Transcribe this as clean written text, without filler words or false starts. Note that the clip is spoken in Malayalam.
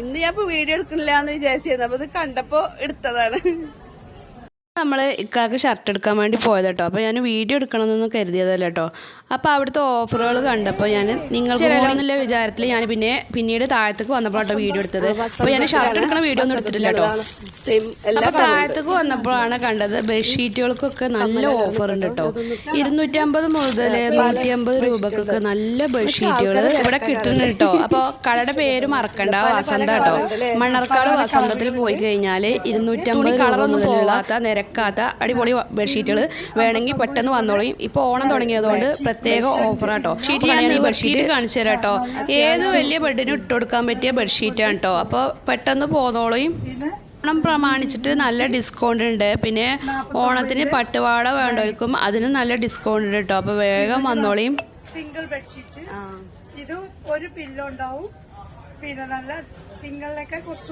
ഇന്ന് ഞാൻ വീഡിയോ എടുക്കണില്ല എന്ന് വിചാരിച്ചിരുന്നു. അപ്പൊ ഇത് കണ്ടപ്പോ എടുത്തതാണ്. നമ്മൾ ഇക്കാക്ക് ഷർട്ട് എടുക്കാൻ വേണ്ടി പോയത് കേട്ടോ. അപ്പോൾ ഞാൻ വീഡിയോ എടുക്കണമെന്നൊന്നും കരുതിയതല്ല കേട്ടോ. അപ്പോൾ അവിടുത്തെ ഓഫറുകൾ കണ്ടപ്പോൾ ഞാൻ നിങ്ങൾക്ക് എന്നുള്ള വിചാരത്തിൽ ഞാൻ പിന്നീട് താഴത്തേക്ക് വന്നപ്പോഴാട്ടോ വീഡിയോ എടുത്തത്. അപ്പോൾ ഞാൻ ഷർട്ട് എടുക്കുന്ന വീഡിയോ ഒന്നും എടുത്തിട്ടില്ല കേട്ടോ. അപ്പോൾ താഴത്തേക്ക് വന്നപ്പോഴാണ് കണ്ടത് ബെഡ്ഷീറ്റുകൾക്കൊക്കെ നല്ല ഓഫർ ഉണ്ട് കേട്ടോ. 250 മുതൽ 150 രൂപക്കൊക്കെ നല്ല ബെഡ്ഷീറ്റുകൾ ഇവിടെ കിട്ടുന്നുണ്ട് കേട്ടോ. അപ്പോൾ കടയുടെ പേര് മറക്കണ്ട, വസന്ത കേട്ടോ. മണ്ണർക്കാട് വസന്തത്തിൽ പോയി കഴിഞ്ഞാൽ 250 കളറൊന്നും പോകാത്ത നിരക്കാത്ത അടിപൊളി ബെഡ്ഷീറ്റുകൾ വേണമെങ്കിൽ പെട്ടെന്ന് വന്നോളൂ. ഇപ്പോൾ ഓണം തുടങ്ങിയതുകൊണ്ട് പ്രത്യേക ഓഫറാട്ടോ. ഷീറ്റ് ഞാൻ ഈ ബെഡ്ഷീറ്റ് കാണിച്ചു തരാം കേട്ടോ. ഏത് വലിയ ബെഡിനും ഇട്ട് കൊടുക്കാൻ പറ്റിയ ബെഡ്ഷീറ്റാണ് കേട്ടോ. അപ്പോൾ പെട്ടെന്ന് പോന്നോളൂയും. ഓണം പ്രമാണിച്ചിട്ട് നല്ല ഡിസ്കൗണ്ട് ഉണ്ട്. പിന്നെ ഓണത്തിന് പട്ടുപാട വേണ്ടവർക്കും അതിന് നല്ല ഡിസ്കൗണ്ട് ഉണ്ട് കേട്ടോ. അപ്പോൾ വേഗം വന്നോളിയും. സിംഗിൾ ബെഡ്ഷീറ്റ്, ഇത് ഒരു പില്ലോ ഉണ്ടാവും. പിന്നെ നല്ല സിംഗിളിനൊക്കെ കുറച്ച്